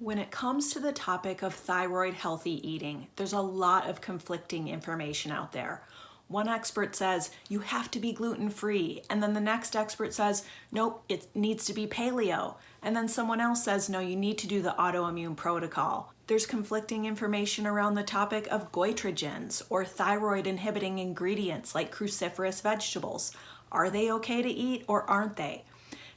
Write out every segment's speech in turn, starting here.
When it comes to the topic of thyroid healthy eating, there's a lot of conflicting information out there. One expert says you have to be gluten-free, and then the next expert says, nope, it needs to be paleo. And then someone else says, no, you need to do the autoimmune protocol. There's conflicting information around the topic of goitrogens or thyroid inhibiting ingredients like cruciferous vegetables. Are they okay to eat or aren't they?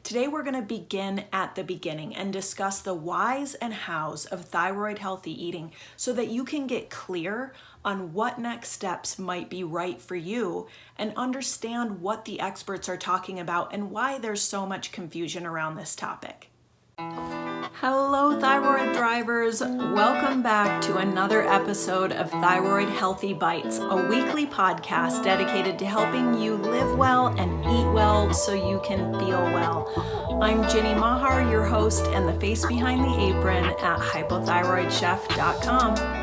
Today we're going to begin at the beginning and discuss the whys and hows of thyroid healthy eating so that you can get clear on what next steps might be right for you and understand what the experts are talking about and why there's so much confusion around this topic. Hello thyroid thrivers, welcome back to another episode of Thyroid-healthy Bites, a weekly podcast dedicated to helping you live well and eat well so you can feel well. I'm Ginny Mahar, your host and the face behind the apron at hypothyroidchef.com.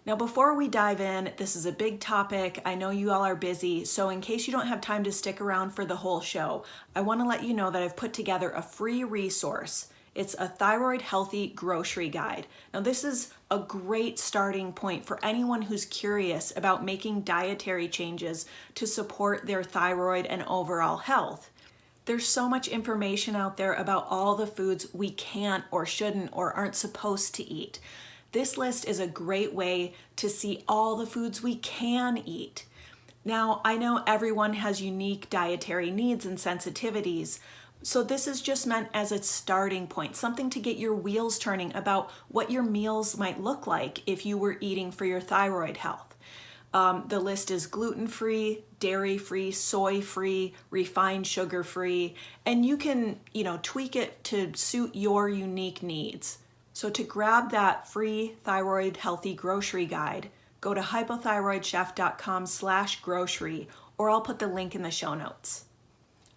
Now, before we dive in, this is a big topic. I know you all are busy, so in case you don't have time to stick around for the whole show, I want to let you know that I've put together a free resource. It's a thyroid-healthy grocery guide. Now, this is a great starting point for anyone who's curious about making dietary changes to support their thyroid and overall health. There's so much information out there about all the foods we can't or shouldn't or aren't supposed to eat. This list is a great way to see all the foods we can eat. Now, I know everyone has unique dietary needs and sensitivities, so this is just meant as a starting point, something to get your wheels turning about what your meals might look like if you were eating for your thyroid health. The list is gluten-free, dairy-free, soy-free, refined sugar-free, and you can, tweak it to suit your unique needs. So to grab that free thyroid healthy grocery guide, go to hypothyroidchef.com/grocery, or I'll put the link in the show notes.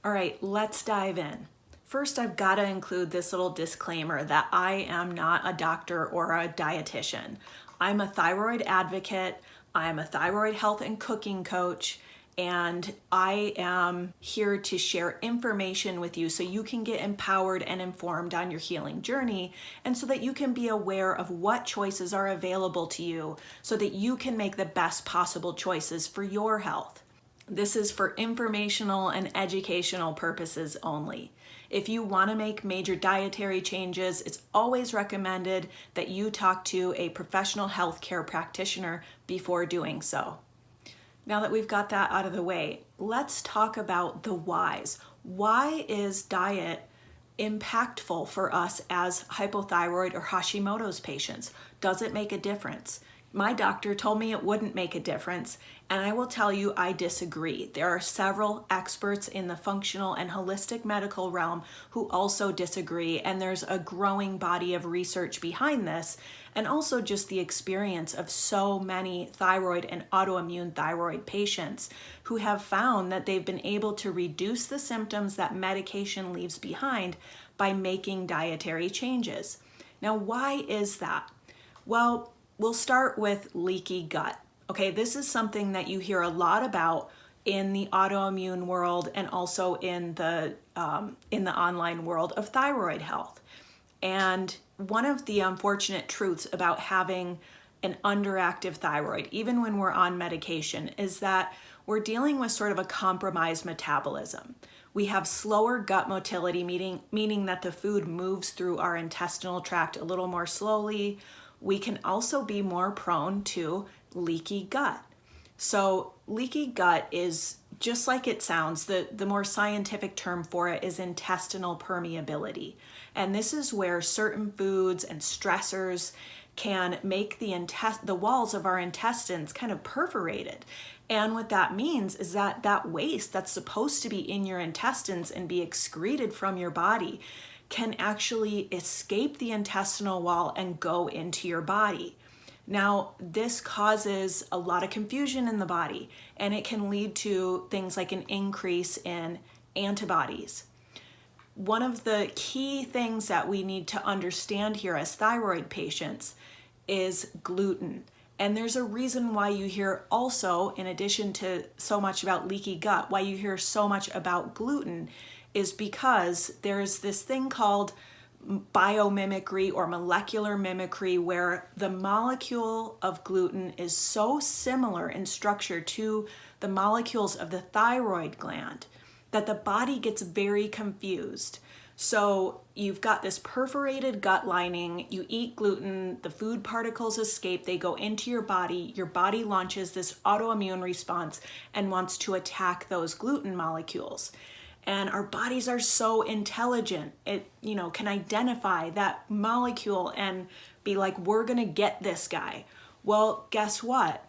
All right, let's dive in. First, I've got to include this little disclaimer that I am not a doctor or a dietitian. I'm a thyroid advocate, I'm a thyroid health and cooking coach, and I am here to share information with you so you can get empowered and informed on your healing journey and so that you can be aware of what choices are available to you so that you can make the best possible choices for your health. This is for informational and educational purposes only. If you want to make major dietary changes, it's always recommended that you talk to a professional healthcare practitioner before doing so. Now that we've got that out of the way, let's talk about the whys. Why is diet impactful for us as hypothyroid or Hashimoto's patients? Does it make a difference? My doctor told me it wouldn't make a difference, and I will tell you I disagree. There are several experts in the functional and holistic medical realm who also disagree, and there's a growing body of research behind this, and also just the experience of so many thyroid and autoimmune thyroid patients who have found that they've been able to reduce the symptoms that medication leaves behind by making dietary changes. Now, why is that? Well, we'll start with leaky gut. Okay, this is something that you hear a lot about in the autoimmune world and also in the online world of thyroid health. And one of the unfortunate truths about having an underactive thyroid, even when we're on medication, is that we're dealing with sort of a compromised metabolism. We have slower gut motility, meaning that the food moves through our intestinal tract a little more slowly. We can also be more prone to leaky gut. So leaky gut is just like it sounds. The more scientific term for it is intestinal permeability. And this is where certain foods and stressors can make the walls of our intestines kind of perforated. And what that means is that that waste that's supposed to be in your intestines and be excreted from your body can actually escape the intestinal wall and go into your body. Now, this causes a lot of confusion in the body, and it can lead to things like an increase in antibodies. One of the key things that we need to understand here as thyroid patients is gluten. And there's a reason why you hear also, in addition to so much about leaky gut, why you hear so much about gluten is because there's this thing called biomimicry or molecular mimicry, where the molecule of gluten is so similar in structure to the molecules of the thyroid gland that the body gets very confused. So you've got this perforated gut lining, you eat gluten, the food particles escape, they go into your body launches this autoimmune response and wants to attack those gluten molecules. And our bodies are so intelligent, it can identify that molecule and be like, we're gonna get this guy. Well, guess what?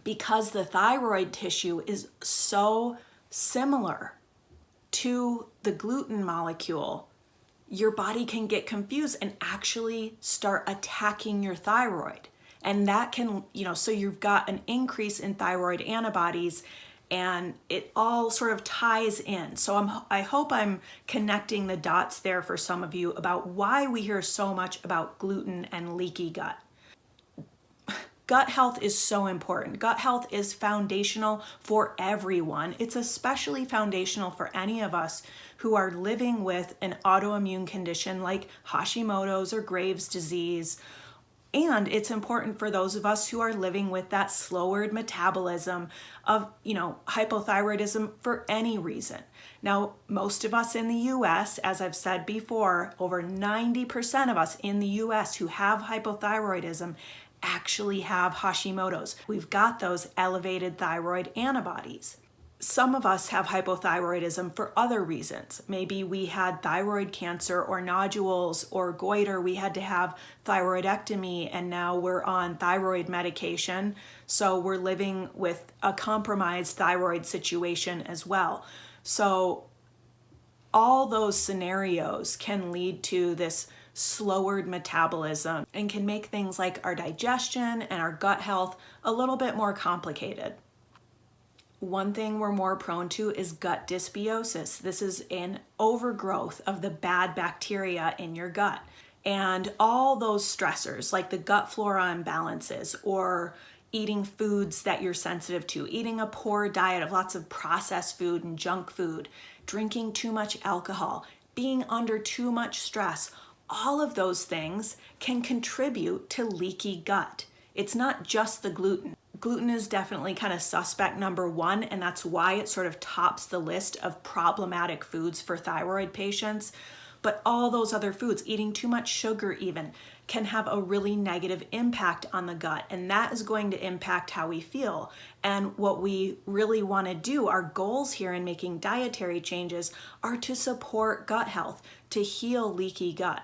Because the thyroid tissue is so similar to the gluten molecule, your body can get confused and actually start attacking your thyroid. And that can, so you've got an increase in thyroid antibodies, and it all sort of ties in. So I hope I'm connecting the dots there for some of you about why we hear so much about gluten and leaky gut. Gut health is so important. Gut health is foundational for everyone. It's especially foundational for any of us who are living with an autoimmune condition like Hashimoto's or Graves' disease. And it's important for those of us who are living with that slowered metabolism of, hypothyroidism for any reason. Now, most of us in the US, as I've said before, over 90% of us in the US who have hypothyroidism actually have Hashimoto's. We've got those elevated thyroid antibodies. Some of us have hypothyroidism for other reasons. Maybe we had thyroid cancer or nodules or goiter. We had to have thyroidectomy, and now we're on thyroid medication. So we're living with a compromised thyroid situation as well. So all those scenarios can lead to this slowered metabolism and can make things like our digestion and our gut health a little bit more complicated. One thing we're more prone to is gut dysbiosis. This is an overgrowth of the bad bacteria in your gut. And all those stressors like the gut flora imbalances or eating foods that you're sensitive to, eating a poor diet of lots of processed food and junk food, drinking too much alcohol, being under too much stress, all of those things can contribute to leaky gut. It's not just the gluten. Gluten is definitely kind of suspect number one, and that's why it sort of tops the list of problematic foods for thyroid patients. But all those other foods, eating too much sugar even, can have a really negative impact on the gut, and that is going to impact how we feel. And what we really want to do, our goals here in making dietary changes, are to support gut health, to heal leaky gut.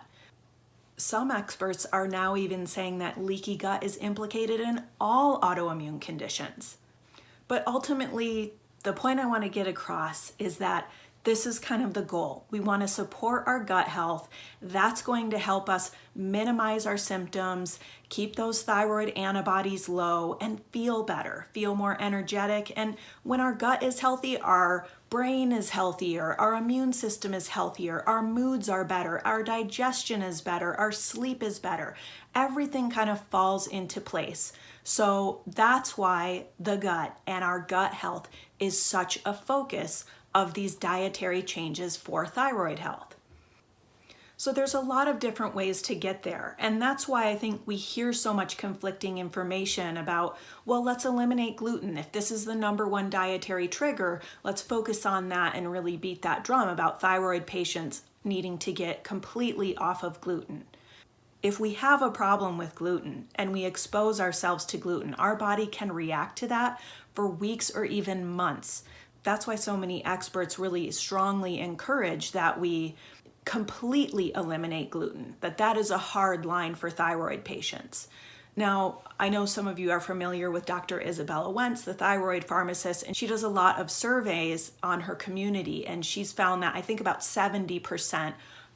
Some experts are now even saying that leaky gut is implicated in all autoimmune conditions. But ultimately, the point I want to get across is that this is kind of the goal. We want to support our gut health. That's going to help us minimize our symptoms, keep those thyroid antibodies low, and feel better, feel more energetic. And when our gut is healthy, our brain is healthier, our immune system is healthier, our moods are better, our digestion is better, our sleep is better. Everything kind of falls into place. So that's why the gut and our gut health is such a focus of these dietary changes for thyroid health. So there's a lot of different ways to get there. And that's why I think we hear so much conflicting information about, well, let's eliminate gluten. If this is the number one dietary trigger, let's focus on that and really beat that drum about thyroid patients needing to get completely off of gluten. If we have a problem with gluten and we expose ourselves to gluten, our body can react to that for weeks or even months. That's why so many experts really strongly encourage that we completely eliminate gluten, that is a hard line for thyroid patients. Now, I know some of you are familiar with Dr. Isabella Wentz, the thyroid pharmacist, and she does a lot of surveys on her community, and she's found that I think about 70%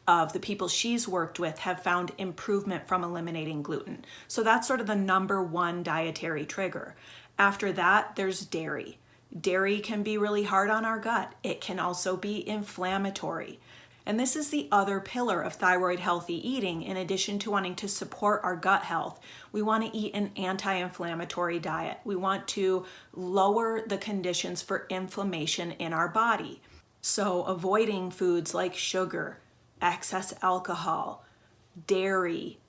of the people she's worked with have found improvement from eliminating gluten. So that's sort of the number one dietary trigger. After that, there's dairy. Dairy can be really hard on our gut. It can also be inflammatory. And this is the other pillar of thyroid healthy eating. In addition to wanting to support our gut health, we want to eat an anti-inflammatory diet. We want to lower the conditions for inflammation in our body. So avoiding foods like sugar, excess alcohol, dairy.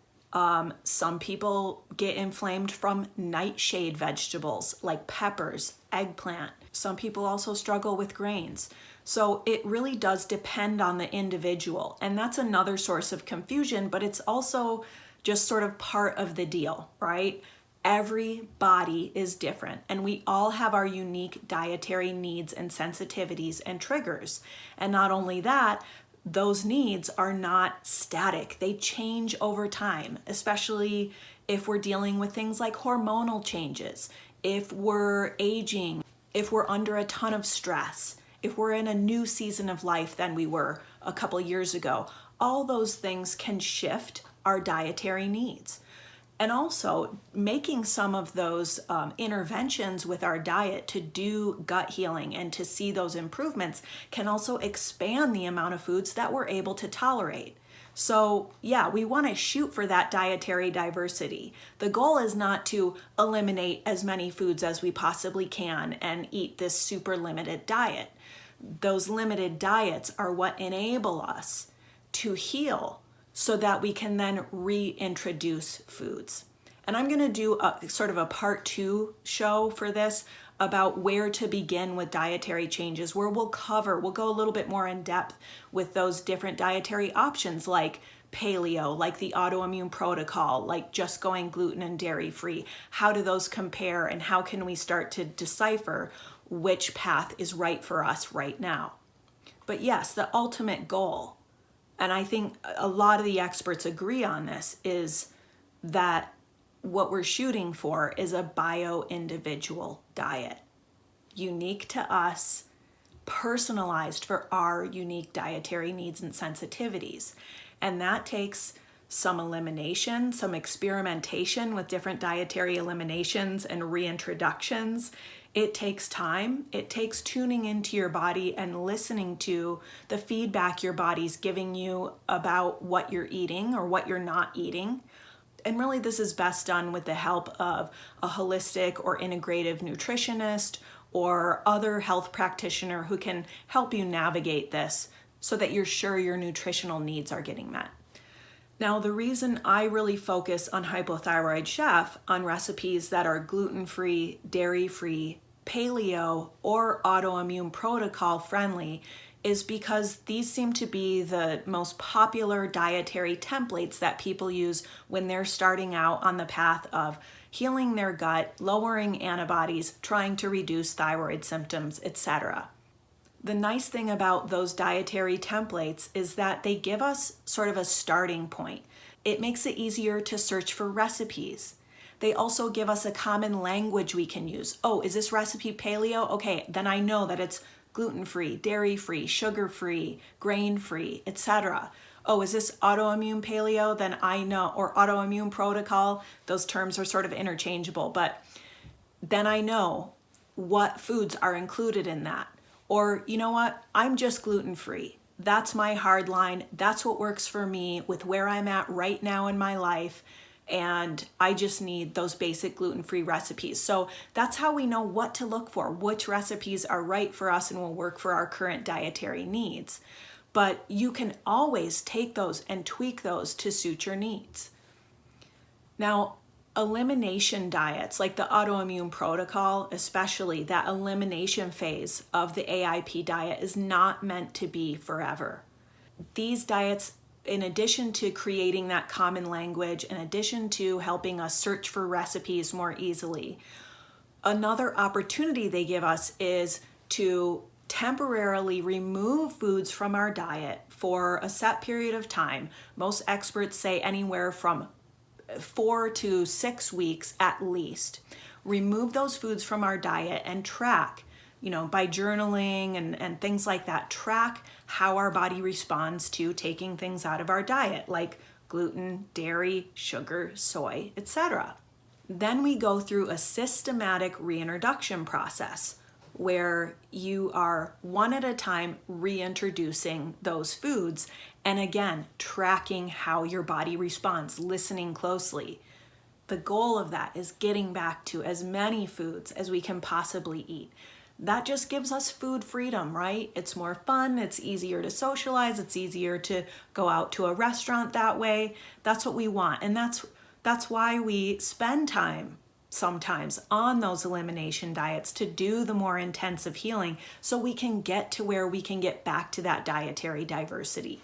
Some people get inflamed from nightshade vegetables like peppers, eggplant. Some people also struggle with grains. So it really does depend on the individual. And that's another source of confusion, but it's also just sort of part of the deal, right? Every body is different, and we all have our unique dietary needs and sensitivities and triggers. And not only that, those needs are not static. They change over time, especially if we're dealing with things like hormonal changes, if we're aging, if we're under a ton of stress, if we're in a new season of life than we were a couple years ago. All those things can shift our dietary needs. And also making some of those interventions with our diet to do gut healing and to see those improvements can also expand the amount of foods that we're able to tolerate. So yeah, we want to shoot for that dietary diversity. The goal is not to eliminate as many foods as we possibly can and eat this super limited diet. Those limited diets are what enable us to heal, so that we can then reintroduce foods. And I'm gonna do a sort of a part 2 show for this about where to begin with dietary changes, where we'll go a little bit more in depth with those different dietary options like paleo, like the autoimmune protocol, like just going gluten and dairy free. How do those compare, and how can we start to decipher which path is right for us right now? But yes, the ultimate goal, and I think a lot of the experts agree on this, is that what we're shooting for is a bio-individual diet, unique to us, personalized for our unique dietary needs and sensitivities. And that takes some elimination, some experimentation with different dietary eliminations and reintroductions. It takes time. It takes tuning into your body and listening to the feedback your body's giving you about what you're eating or what you're not eating. And really, this is best done with the help of a holistic or integrative nutritionist or other health practitioner who can help you navigate this so that you're sure your nutritional needs are getting met. Now, the reason I really focus on Hypothyroid Chef on recipes that are gluten-free, dairy-free, paleo, or autoimmune protocol friendly is because these seem to be the most popular dietary templates that people use when they're starting out on the path of healing their gut, lowering antibodies, trying to reduce thyroid symptoms, etc. The nice thing about those dietary templates is that they give us sort of a starting point. It makes it easier to search for recipes. They also give us a common language we can use. Oh, is this recipe paleo? Okay, then I know that it's gluten-free, dairy-free, sugar-free, grain-free, etc. Oh, is this autoimmune paleo? Then I know, or autoimmune protocol. Those terms are sort of interchangeable, but then I know what foods are included in that. Or, you know what? I'm just gluten-free. That's my hard line. That's what works for me with where I'm at right now in my life. And I just need those basic gluten-free recipes. So that's how we know what to look for, which recipes are right for us and will work for our current dietary needs. But you can always take those and tweak those to suit your needs. Now, elimination diets like the autoimmune protocol, especially that elimination phase of the AIP diet, is not meant to be forever. These diets, in addition to creating that common language, in addition to helping us search for recipes more easily, another opportunity they give us is to temporarily remove foods from our diet for a set period of time. Most experts say anywhere from 4 to 6 weeks at least. Remove those foods from our diet and track, by journaling and things like that, track how our body responds to taking things out of our diet, like gluten, dairy, sugar, soy, etc. Then we go through a systematic reintroduction process where you are one at a time reintroducing those foods. And again, tracking how your body responds, listening closely. The goal of that is getting back to as many foods as we can possibly eat. That just gives us food freedom, right? It's more fun, it's easier to socialize, it's easier to go out to a restaurant that way. That's what we want. And that's why we spend time sometimes on those elimination diets, to do the more intensive healing so we can get to where we can get back to that dietary diversity.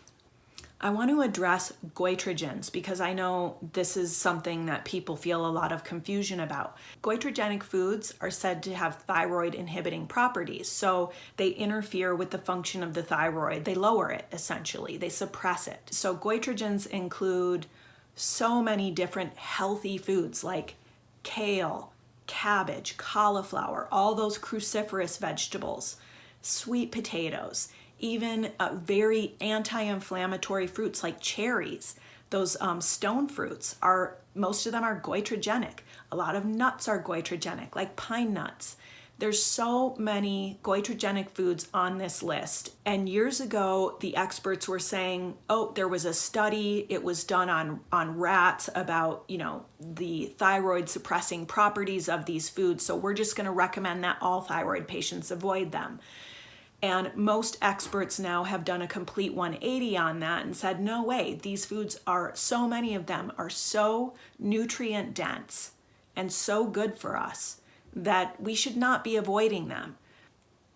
I want to address goitrogens because I know this is something that people feel a lot of confusion about. Goitrogenic foods are said to have thyroid inhibiting properties, so they interfere with the function of the thyroid. They lower it, essentially. They suppress it. So goitrogens include so many different healthy foods like kale, cabbage, cauliflower, all those cruciferous vegetables, sweet potatoes, even very anti-inflammatory fruits like cherries. Those stone fruits most of them are goitrogenic. A lot of nuts are goitrogenic, like pine nuts. There's so many goitrogenic foods on this list. And years ago, the experts were saying, oh, there was a study, it was done on rats about, the thyroid suppressing properties of these foods. So we're just gonna recommend that all thyroid patients avoid them. And most experts now have done a complete 180 on that and said, no way, these foods so many of them are so nutrient dense and so good for us that we should not be avoiding them.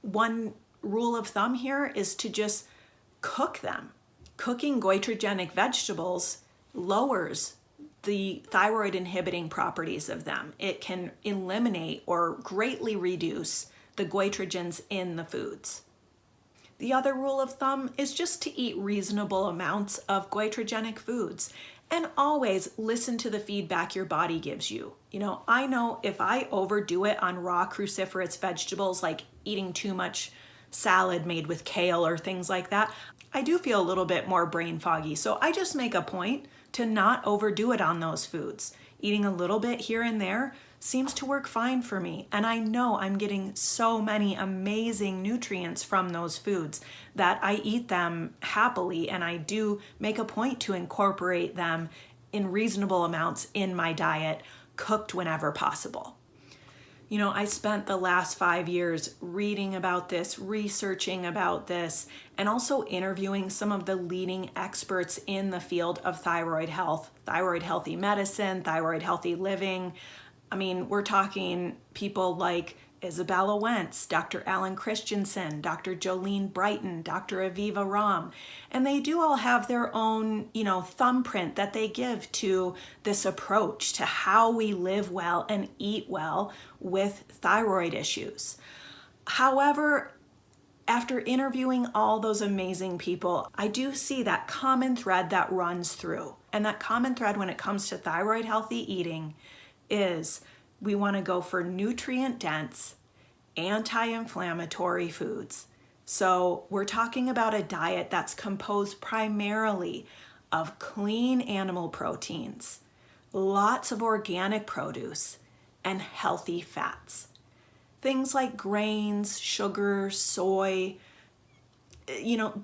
One rule of thumb here is to just cook them. Cooking goitrogenic vegetables lowers the thyroid inhibiting properties of them. It can eliminate or greatly reduce the goitrogens in the foods. The other rule of thumb is just to eat reasonable amounts of goitrogenic foods and always listen to the feedback your body gives you. I know if I overdo it on raw cruciferous vegetables, like eating too much salad made with kale or things like that, I do feel a little bit more brain foggy. So I just make a point to not overdo it on those foods. Eating a little bit here and there seems to work fine for me. And I know I'm getting so many amazing nutrients from those foods that I eat them happily, and I do make a point to incorporate them in reasonable amounts in my diet, cooked whenever possible. I spent the last 5 years reading about this, researching about this, and also interviewing some of the leading experts in the field of thyroid health, thyroid-healthy medicine, thyroid-healthy living. We're talking people like Isabella Wentz, Dr. Alan Christensen, Dr. Jolene Brighton, Dr. Aviva Ram, and they do all have their own, thumbprint that they give to this approach to how we live well and eat well with thyroid issues. However, after interviewing all those amazing people, I do see that common thread that runs through. And that common thread when it comes to thyroid healthy eating is we want to go for nutrient-dense, anti-inflammatory foods. So we're talking about a diet that's composed primarily of clean animal proteins, lots of organic produce, and healthy fats. Things like grains, sugar, soy,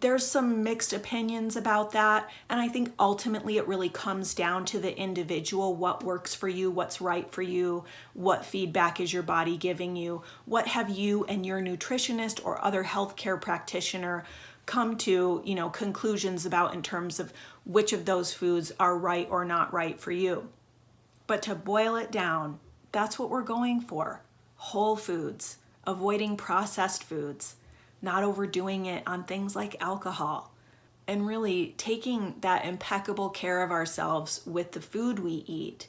there's some mixed opinions about that. And I think ultimately it really comes down to the individual, what works for you, what's right for you, what feedback is your body giving you, what have you and your nutritionist or other healthcare practitioner come to, conclusions about in terms of which of those foods are right or not right for you. But to boil it down, that's what we're going for. Whole foods, avoiding processed foods, not overdoing it on things like alcohol, and really taking that impeccable care of ourselves with the food we eat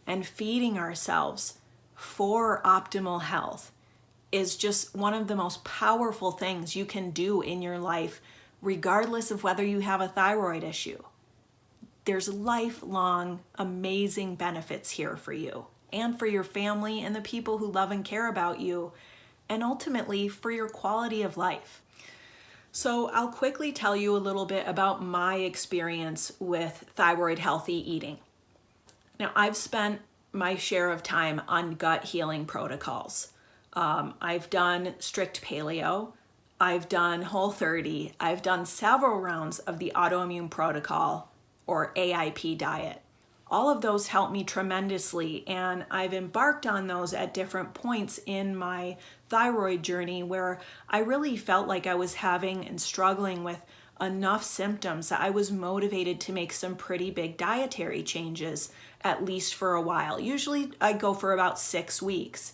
and feeding ourselves for optimal health is just one of the most powerful things you can do in your life, regardless of whether you have a thyroid issue. There's lifelong amazing benefits here for you and for your family and the people who love and care about you, and ultimately for your quality of life. So I'll quickly tell you a little bit about my experience with thyroid-healthy eating. Now, I've spent my share of time on gut healing protocols. I've done strict paleo. I've done Whole30. I've done several rounds of the autoimmune protocol or AIP diet. All of those helped me tremendously, and I've embarked on those at different points in my thyroid journey where I really felt like I was having and struggling with enough symptoms that I was motivated to make some pretty big dietary changes, at least for a while. Usually I go for about 6 weeks.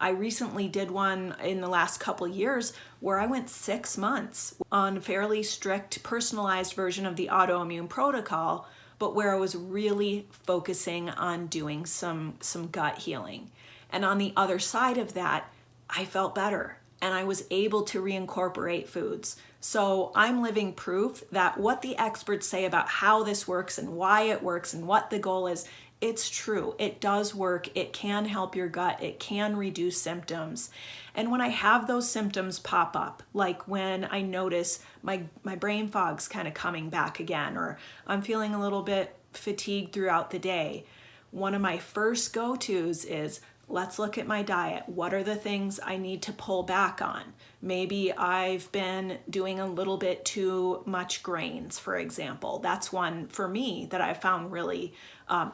I recently did one in the last couple years where I went 6 months on a fairly strict personalized version of the autoimmune protocol, but where I was really focusing on doing some gut healing. And on the other side of that, I felt better and I was able to reincorporate foods. So I'm living proof that what the experts say about how this works and why it works and what the goal is, it's true. It does work. It can help your gut. It can reduce symptoms. And when I have those symptoms pop up, like when I notice my brain fog's kind of coming back again, or I'm feeling a little bit fatigued throughout the day, one of my first go-tos is, let's look at my diet. What are the things I need to pull back on? Maybe I've been doing a little bit too much grains, for example. That's one for me that I found really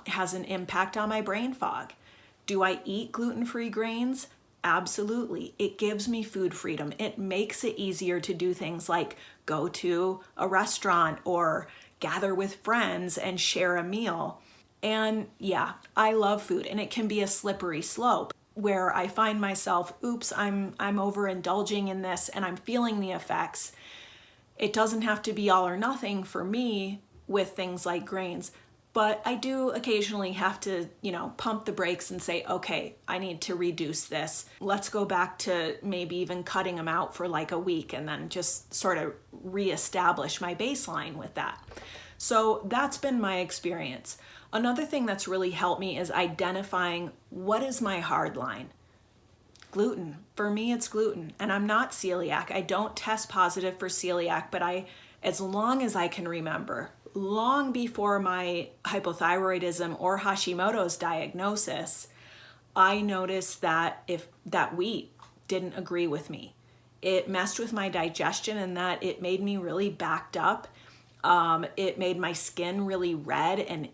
has an impact on my brain fog. Do I eat gluten-free grains? Absolutely. It gives me food freedom. It makes it easier to do things like go to a restaurant or gather with friends and share a meal. And yeah, I love food, and it can be a slippery slope where I find myself, oops, I'm overindulging in this and I'm feeling the effects. It doesn't have to be all or nothing for me with things like grains, but I do occasionally have to, pump the brakes and say, okay, I need to reduce this. Let's go back to maybe even cutting them out for like a week and then just sort of reestablish my baseline with that. So that's been my experience. Another thing that's really helped me is identifying what is my hard line. Gluten. For me, it's gluten, and I'm not celiac. I don't test positive for celiac, but as long as I can remember, long before my hypothyroidism or Hashimoto's diagnosis, I noticed that if that wheat didn't agree with me, it messed with my digestion and that it made me really backed up. It made my skin really red and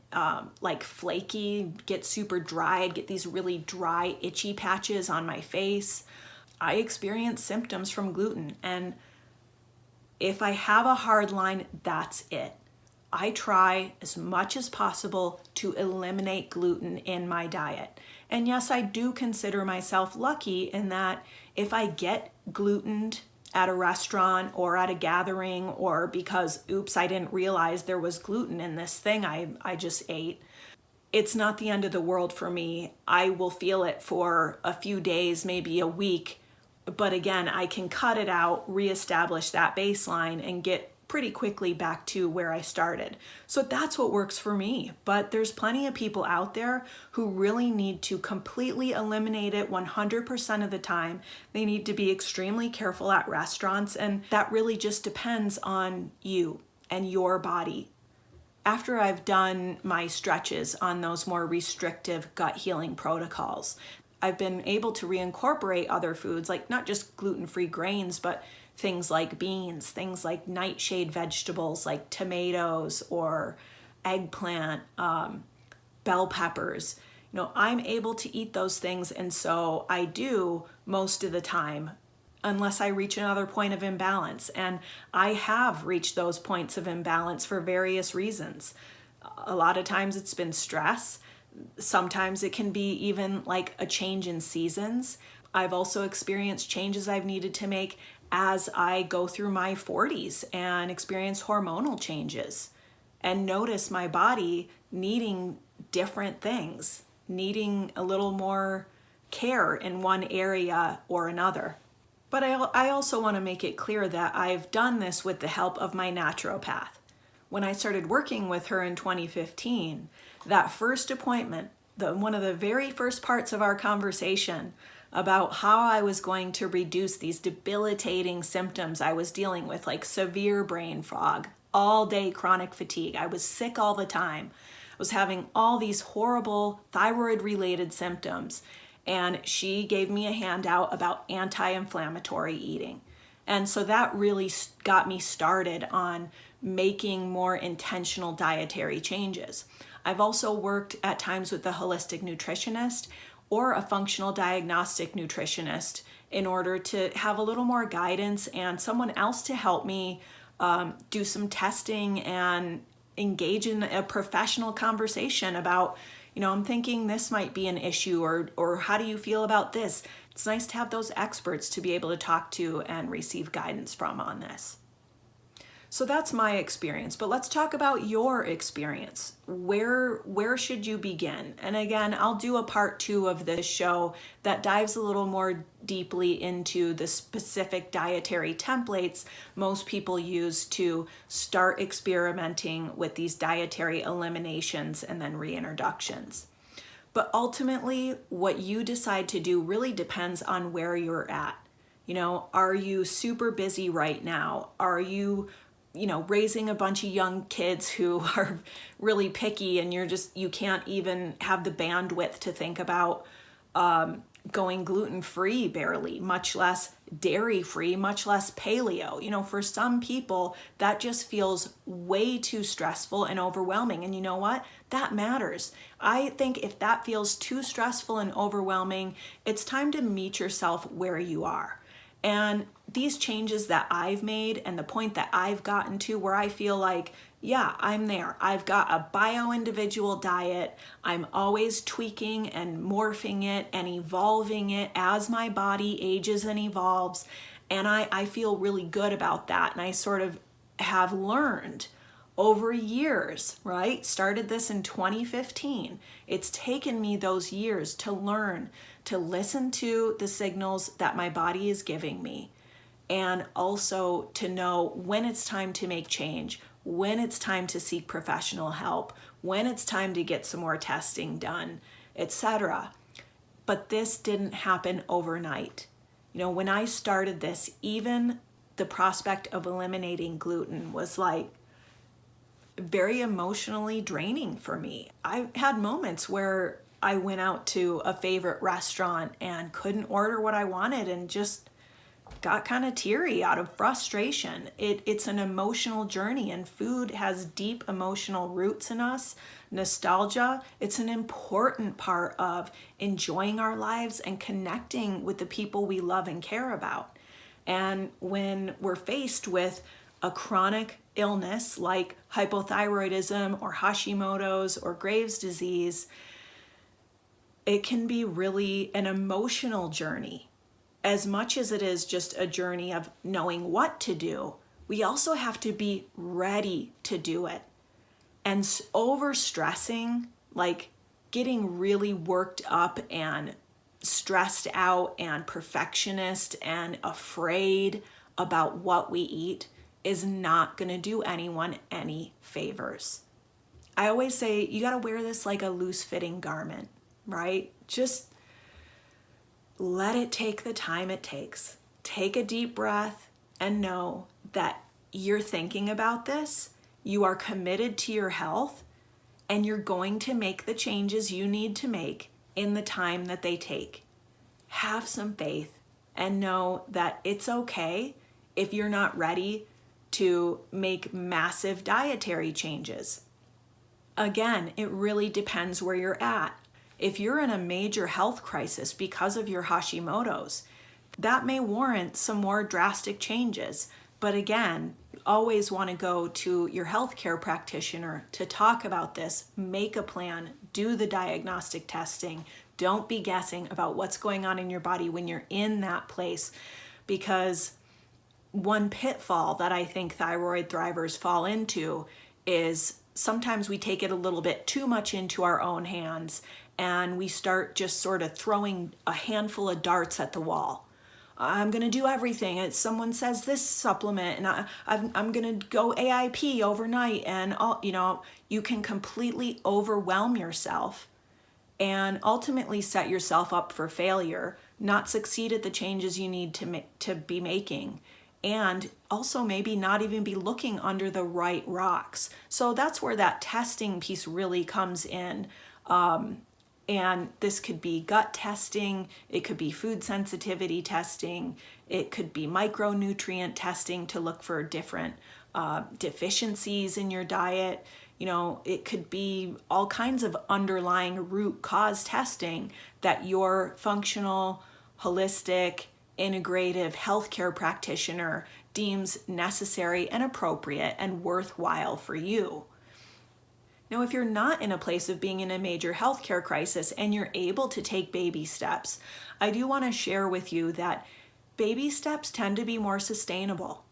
like flaky, get super dry, I'd get these really dry, itchy patches on my face. I experienced symptoms from gluten, and if I have a hard line, that's it. I try as much as possible to eliminate gluten in my diet. And yes, I do consider myself lucky in that if I get glutened at a restaurant or at a gathering, or because, oops, I didn't realize there was gluten in this thing I just ate, it's not the end of the world for me. I will feel it for a few days, maybe a week, but again, I can cut it out, reestablish that baseline, and get pretty quickly back to where I started. So that's what works for me. But there's plenty of people out there who really need to completely eliminate it 100% of the time. They need to be extremely careful at restaurants, and that really just depends on you and your body. After I've done my stretches on those more restrictive gut healing protocols, I've been able to reincorporate other foods, like not just gluten-free grains, but things like beans, things like nightshade vegetables like tomatoes or eggplant, bell peppers. I'm able to eat those things, and so I do most of the time, unless I reach another point of imbalance. And I have reached those points of imbalance for various reasons. A lot of times it's been stress. Sometimes it can be even like a change in seasons. I've also experienced changes I've needed to make as I go through my 40s and experience hormonal changes and notice my body needing different things, needing a little more care in one area or another. But I also want to make it clear that I've done this with the help of my naturopath. When I started working with her in 2015, that first appointment, one of the very first parts of our conversation about how I was going to reduce these debilitating symptoms I was dealing with, like severe brain fog, all day chronic fatigue. I was sick all the time. I was having all these horrible thyroid-related symptoms. and she gave me a handout about anti-inflammatory eating. And so that really got me started on making more intentional dietary changes. I've also worked at times with a holistic nutritionist or a functional diagnostic nutritionist in order to have a little more guidance and someone else to help me do some testing and engage in a professional conversation about, I'm thinking this might be an issue, or how do you feel about this? It's nice to have those experts to be able to talk to and receive guidance from on this. So that's my experience, but let's talk about your experience. Where should you begin? And again, I'll do a part 2 of this show that dives a little more deeply into the specific dietary templates most people use to start experimenting with these dietary eliminations and then reintroductions. But ultimately, what you decide to do really depends on where you're at. Are you super busy right now? Are you raising a bunch of young kids who are really picky and you can't even have the bandwidth to think about going gluten-free barely, much less dairy-free, much less paleo. For some people, that just feels way too stressful and overwhelming. And you know what? That matters. I think if that feels too stressful and overwhelming, it's time to meet yourself where you are. And these changes that I've made and the point that I've gotten to where I feel like, yeah, I'm there. I've got a bio-individual diet. I'm always tweaking and morphing it and evolving it as my body ages and evolves. And I feel really good about that. And I sort of have learned over years, right? Started this in 2015. It's taken me those years to learn to listen to the signals that my body is giving me, and also to know when it's time to make change, when it's time to seek professional help, when it's time to get some more testing done, etc. But this didn't happen overnight. When I started this, even the prospect of eliminating gluten was like very emotionally draining for me. I had moments where I went out to a favorite restaurant and couldn't order what I wanted and just got kind of teary out of frustration. It's an emotional journey, and food has deep emotional roots in us. Nostalgia, it's an important part of enjoying our lives and connecting with the people we love and care about. And when we're faced with a chronic illness like hypothyroidism or Hashimoto's or Graves' disease, it can be really an emotional journey. As much as it is just a journey of knowing what to do, we also have to be ready to do it. And over-stressing, like getting really worked up and stressed out and perfectionist and afraid about what we eat, is not going to do anyone any favors. I always say you got to wear this like a loose-fitting garment, right? Just let it take the time it takes. Take a deep breath and know that you're thinking about this, you are committed to your health, and you're going to make the changes you need to make in the time that they take. Have some faith and know that it's okay if you're not ready to make massive dietary changes. Again, it really depends where you're at. If you're in a major health crisis because of your Hashimoto's, that may warrant some more drastic changes. But again, always want to go to your healthcare practitioner to talk about this, make a plan, do the diagnostic testing. Don't be guessing about what's going on in your body when you're in that place, because one pitfall that I think thyroid thrivers fall into is sometimes we take it a little bit too much into our own hands and we start just sort of throwing a handful of darts at the wall. I'm going to do everything. And someone says this supplement and I'm going to go AIP overnight, and you can completely overwhelm yourself and ultimately set yourself up for failure, not succeed at the changes you need to be making, and also maybe not even be looking under the right rocks. So that's where that testing piece really comes in. And this could be gut testing, it could be food sensitivity testing, it could be micronutrient testing to look for different deficiencies in your diet. It could be all kinds of underlying root cause testing that your functional, holistic, integrative healthcare practitioner deems necessary and appropriate and worthwhile for you. Now, if you're not in a place of being in a major healthcare crisis and you're able to take baby steps, I do want to share with you that baby steps tend to be more sustainable.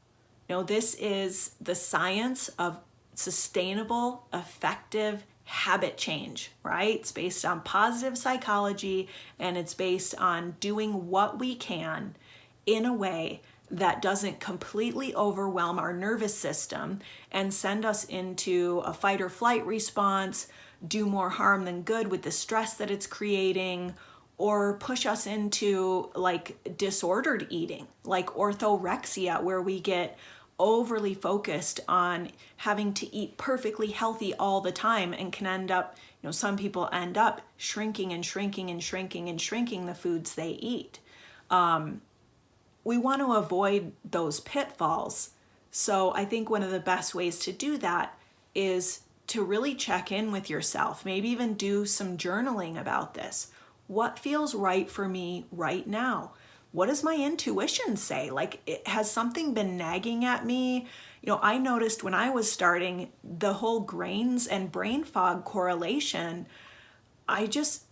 This is the science of sustainable, effective habit change, right? It's based on positive psychology, and it's based on doing what we can in a way that doesn't completely overwhelm our nervous system and send us into a fight or flight response, do more harm than good with the stress that it's creating, or push us into like disordered eating, like orthorexia, where we get overly focused on having to eat perfectly healthy all the time and can end up, some people end up shrinking and shrinking and shrinking and shrinking the foods they eat. We want to avoid those pitfalls. So I think one of the best ways to do that is to really check in with yourself, maybe even do some journaling about this. What feels right for me right now? What does my intuition say? Has something been nagging at me? I noticed when I was starting the whole grains and brain fog correlation, I just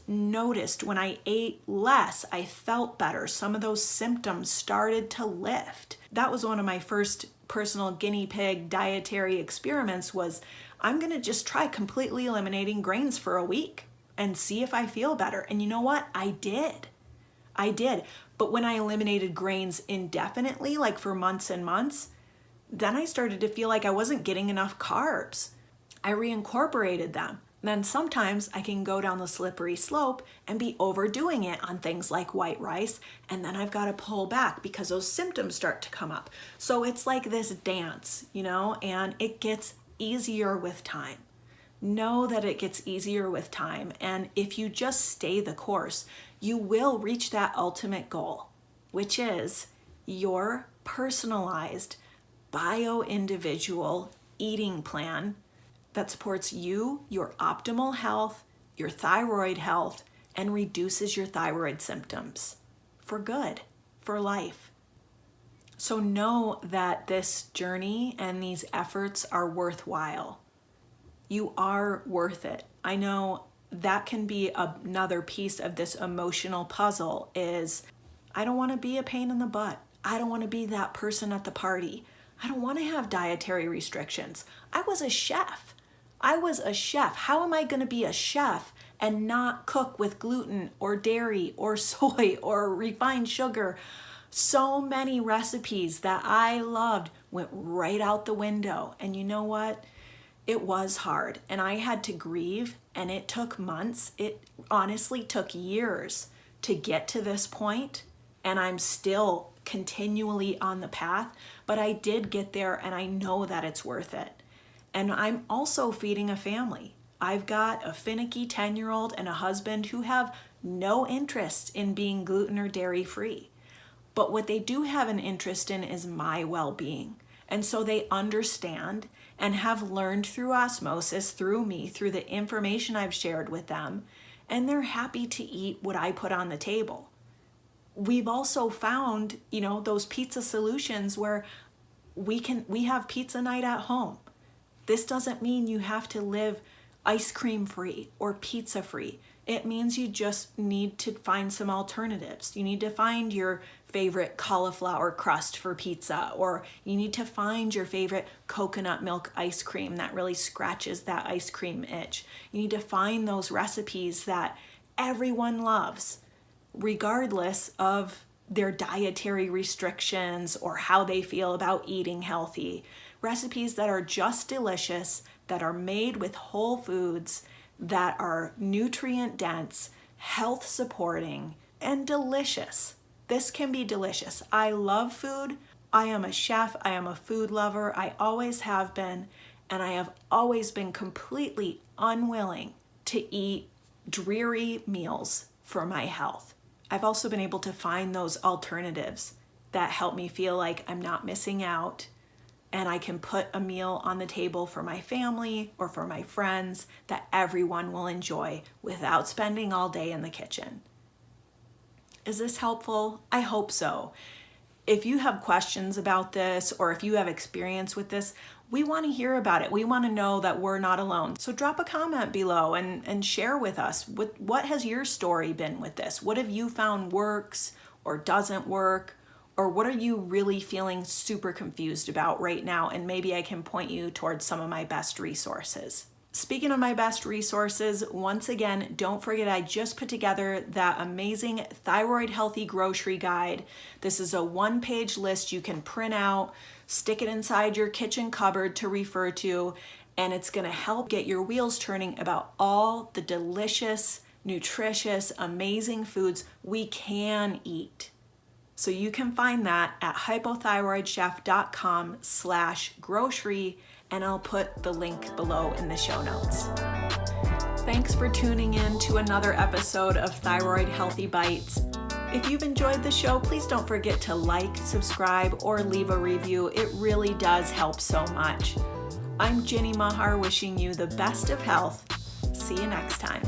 noticed when I ate less, I felt better. Some of those symptoms started to lift. That was one of my first personal guinea pig dietary experiments. I'm going to just try completely eliminating grains for a week and see if I feel better. And you know what? I did. But when I eliminated grains indefinitely, like for months and months, then I started to feel like I wasn't getting enough carbs. I reincorporated them. Then sometimes I can go down the slippery slope and be overdoing it on things like white rice, and then I've got to pull back because those symptoms start to come up. So it's like this dance, and it gets easier with time. Know that it gets easier with time, and if you just stay the course, you will reach that ultimate goal, which is your personalized bio-individual eating plan that supports you, your optimal health, your thyroid health, and reduces your thyroid symptoms for good, for life. So know that this journey and these efforts are worthwhile. You are worth it. I know that can be another piece of this emotional puzzle is, I don't want to be a pain in the butt. I don't want to be that person at the party. I don't want to have dietary restrictions. I was a chef. How am I going to be a chef and not cook with gluten or dairy or soy or refined sugar? So many recipes that I loved went right out the window. And you know what? It was hard, and I had to grieve, and it took months. It honestly took years to get to this point, and I'm still continually on the path, but I did get there, and I know that it's worth it. And I'm also feeding a family. I've got a finicky 10-year-old and a husband who have no interest in being gluten or dairy free. But what they do have an interest in is my well-being. And so they understand and have learned through osmosis, through me, through the information I've shared with them, and they're happy to eat what I put on the table. We've also found, those pizza solutions where we have pizza night at home. This doesn't mean you have to live ice cream free or pizza free. It means you just need to find some alternatives. You need to find your favorite cauliflower crust for pizza, or you need to find your favorite coconut milk ice cream that really scratches that ice cream itch. You need to find those recipes that everyone loves, regardless of their dietary restrictions or how they feel about eating healthy. Recipes that are just delicious, that are made with whole foods, that are nutrient dense, health supporting, and delicious. This can be delicious. I love food. I am a chef. I am a food lover. I always have been, and I have always been completely unwilling to eat dreary meals for my health. I've also been able to find those alternatives that help me feel like I'm not missing out, and I can put a meal on the table for my family or for my friends that everyone will enjoy without spending all day in the kitchen. Is this helpful? I hope so. If you have questions about this, or if you have experience with this, we want to hear about it. We want to know that we're not alone. So drop a comment below and share with us. What has your story been with this? What have you found works or doesn't work? Or what are you really feeling super confused about right now? And maybe I can point you towards some of my best resources. Speaking of my best resources, once again, don't forget I just put together that amazing Thyroid-healthy grocery guide. This is a one-page list you can print out, stick it inside your kitchen cupboard to refer to, and it's gonna help get your wheels turning about all the delicious, nutritious, amazing foods we can eat. So you can find that at hypothyroidchef.com/grocery, and I'll put the link below in the show notes. Thanks for tuning in to another episode of Thyroid-healthy Bites. If you've enjoyed the show, please don't forget to like, subscribe, or leave a review. It really does help so much. I'm Jenny Mahar, wishing you the best of health. See you next time.